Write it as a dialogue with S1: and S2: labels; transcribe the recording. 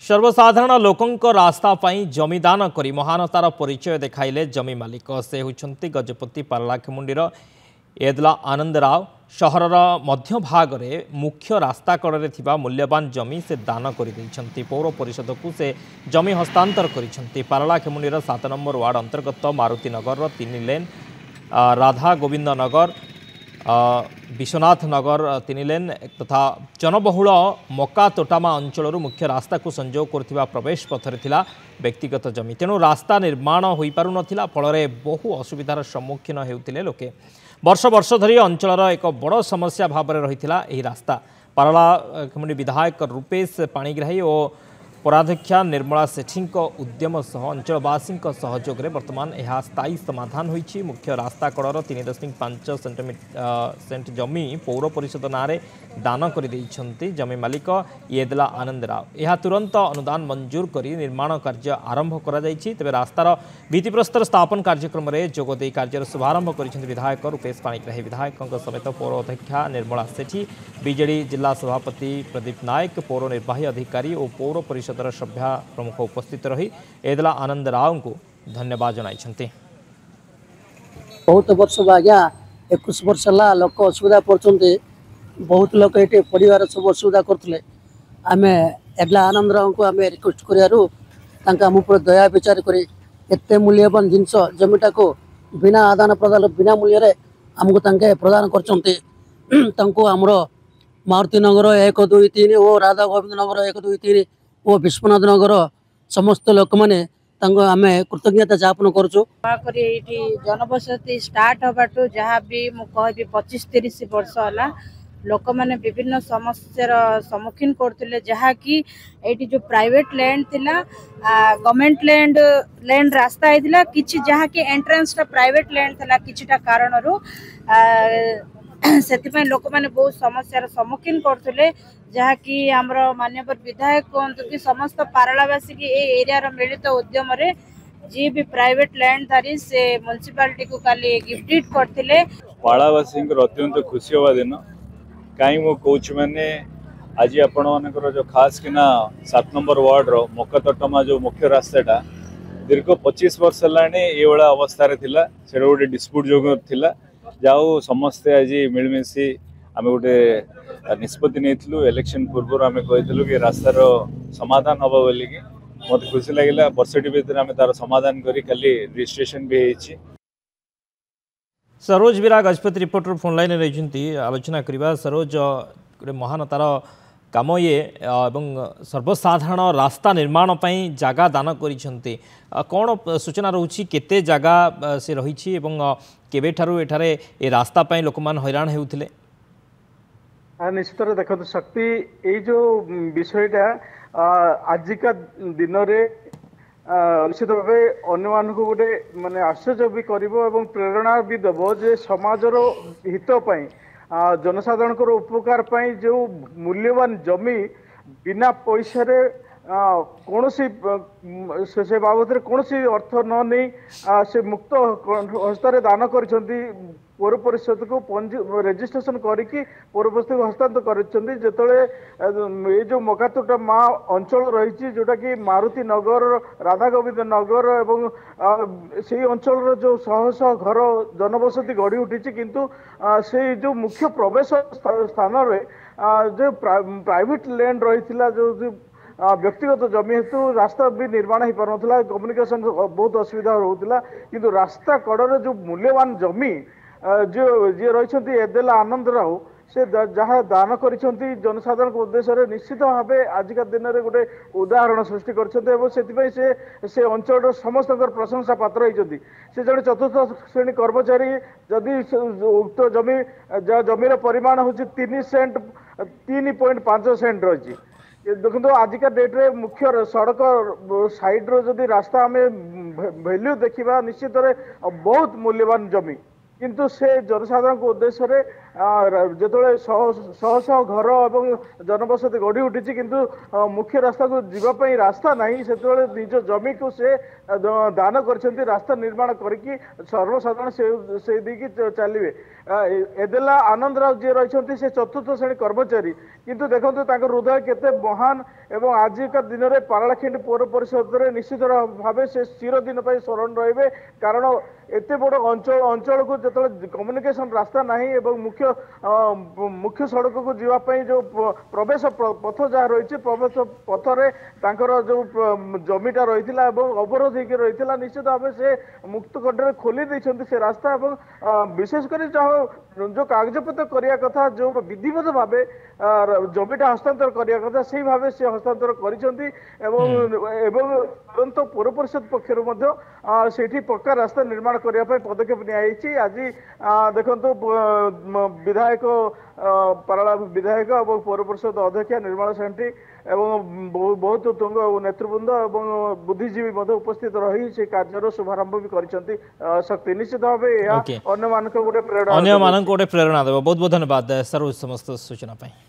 S1: सर्वसाधारण लोकों रास्ता पाई जमीदान करी महानतार परिचय देखाइले जमी मालिक से होती गजपति पारलाखेमुंडीर एदला आनंद राव सहरर मध्य भाग में मुख्य रास्ता कड़े मूल्यवान जमी से दान कर पौर परिषद को से जमी हस्तांतर कर पारलाखेमुंडीर 7 नंबर वार्ड अंतर्गत मारुति नगर 3 लेन राधा गोविंद नगर विश्वनाथ नगर 3 लेन तथा जनबहुल मका तोटामा अंचल मुख्य रास्ता को संजोग कर प्रवेश पथरे थिला व्यक्तिगत जमी तेणु रास्ता निर्माण हो पार नाला फल बहु असुविधार सम्मुखीन होते लोके वर्ष वर्ष धरी अंचल एक बड़ समस्या भाव में रही यही रास्ता पारलाखेमुंडी विधायक रूपेश पाणिग्राही और पौराध्यक्षा निर्मला सेठी उद्यम सह अंचलवासी सहयोग में बर्तमान यह स्थायी समाधान होइछि। मुख्य रास्ता कड़र 3.5 सेंट जमी पौर परिषद नाँ दान कर जमी मालिक येदला आनंद राव यह तुरंत अनुदान मंजूर कर निर्माण कार्य आरंभ कर तेज रास्तार भित्तिप्रस्तर स्थापन कार्यक्रम में जोगदे कार्य शुभारंभ कर विधायक रूपेश पाणिग्राही विधायक समेत पौर अध्यक्षा निर्मला सेठी बीजेडी जिला सभापति प्रदीप नायक पौर निर्वाही अधिकारी और पौर परिषद सभ्या प्रमुख उपस्थित रही एदला आनंद राव को धन्यवाद जनाई।
S2: बहुत वर्ष आज्ञा 21 वर्ष है लोक असुविधा पड़ते बहुत लोग ये परिवार सब असुविधा करते आम एडला आनंद राव को आम रिक्वेस्ट कर दया विचार कर एत मूल्यवान जिनस जमीटा को बिना आदान प्रदान बिना मूल्य आमको प्रदान कर मारुति नगर 1, 2, 3 और राधा गोविंद नगर 1, 2, 3 और विश्वनाथ नगर समस्त लोक मैंने आम कृतज्ञता ज्ञापन करुँ
S3: जनबसति स्टार्ट हबाटू जहाँ भी कहि 25-30 वर्ष है लोक मैंने विभिन्न समस्यार सम्मुखीन करते जहाँ कि ये जो प्राइवेट लैंड थिला गवर्नमेंट लैंड रास्ता होता कि जहाँ कि एंट्रेंस प्राइवेट लैंड थिला किछिटा कारणरू से लोक मैंने बहुत समस्यार सम्मुखीन करते जहाँ कि आमर माननीय विधायक कहतु कि समस्त पारलावासी की एरिया मिलित उद्यम जी भी प्राइवेट लैंडधारी से म्युनिसिपालिटी को काली गिफ्ट करते
S4: पाड़ावासी अत्यंत खुशी हवा दिन कहीं मु कौच मैंने आज आपण मानकर जो खास किना 7 नंबर वार्ड रो मकतटमा जो मुख्य रास्ताटा दीर्घ 25 वर्ष है ये अवस्था से गोटे डिस्प्यूट जो थिला जाओ समस्ते आज मिलमिशी आम गोटे निष्पत्ति नहीं इलेक्शन पूर्व आम कही कि रास्तार समाधान हम बोलिकी मत खुशी लगे वर्षटी भर आम तार समाधान करी खाली रजिस्ट्रेशन भी होती।
S1: सरोज बीरा गजपति रिपोर्टर फोन लाइन रही आलोचना करवा सरोज गोटे महानतार काम ये एवं सर्वसाधारण रास्ता निर्माण पर जगह दान कर कौन सूचना रोची केते जगह से रही केबेठारु एठारे ए रास्ता पाई लोक मान हैरान होउथिले।
S5: निश्चित देखो शक्ति ये जो विषयटा आजिका दिन में निश्चित भाव अन्य को गोटे माने आश्चर्य भी करिवो प्रेरणा भी देव जे समाजर हितपाई जनसाधारण उपकार पाई जो मूल्यवान जमी बिना पैसा कौन से बाबद कौन अर्थ न नहीं से मुक्त हस्तार दान कर पौर परिषद को रेजिस्ट्रेशन करके पौर परिषद को हस्तांतर कर ये जो मकातोटा माँ अंचल रही जोटा कि मारुति नगर राधा गोविंद नगर एवं से अंचल जो शह शह घर जनबसति गढ़ी उठी किंतु से जो मुख्य प्रवेश स्थान रे जो प्राइवेट लैंड रही जो व्यक्तिगत जमी हेतु रास्ता भी निर्माण हो पार ना कम्युनिकेशन बहुत असुविधा रोला किंतु रास्ता कड़े जो मूल्यवान जमी जो जी रही एदेला आनंद राव से जहाँ दान कर जनसाधारण उद्देश्य निश्चित भाव आजिका दिन में गोटे उदाहरण सृष्टि से अंचल समस्त प्रशंसा पात्र होती से जड़े चतुर्थ श्रेणी कर्मचारी जदि उक्त जमीर परिमाण हूँ 3 सेंट 3.5 सेंट रही देखो आजिका डेट्रे मुख्य सड़क साइड रो जदि रास्ता आम वैल्यू देखा निश्चित बहुत मूल्यवान जमी किंतु से जनसाधारण उद्देश्य रे जो शह शह घर और जनबसति गढ़ी उठी किंतु मुख्य रास्ता को जीवाई रास्ता नहीं से निज जमी को से दान कर रास्ता निर्माण करके सर्वसाधारण से देकी चलिए एदेला आनंद राव जी रही से चतुर्थ श्रेणी कर्मचारी किंतु देखो हृदय केते महान एवं आजिका दिन में पारलाखेंडी पौर परिषद में निश्चित भाव से चिरदिन स्मरण रे कारण एत बड़ अंचल अंचल को जो कम्युनिकेशन रास्ता नहीं एवं मुख्य सड़क को जीवाई जो प्रवेश पथ जहाँ रही प्रवेश पथरे जो जमीटा रही अवरोध होकर रही निश्चित भाव से मुक्त कंठे खोली देते से रास्ता और विशेषकर जो कागजपत्र करने कथा जो विधिवत भाव जमीटा हस्तांतर करने कथा से भाव से हस्तांतर तुरंत पौर परिषद पक्षर से पक्का रास्ता निर्माण करने पदक्षेप नि आज देखु विधायक पाराला विधायक और पौर परिषद अध्यक्ष निर्मला सेठी एवं बहुत तुंग नेतृवृंद और बुद्धिजीवी उपस्थित रही से कार्य शुभारंभ भी कर शक्ति निश्चित भाव अन्य गोटे प्रेरणा
S1: देव। बहुत बहुत धन्यवाद सर समस्त सूचना।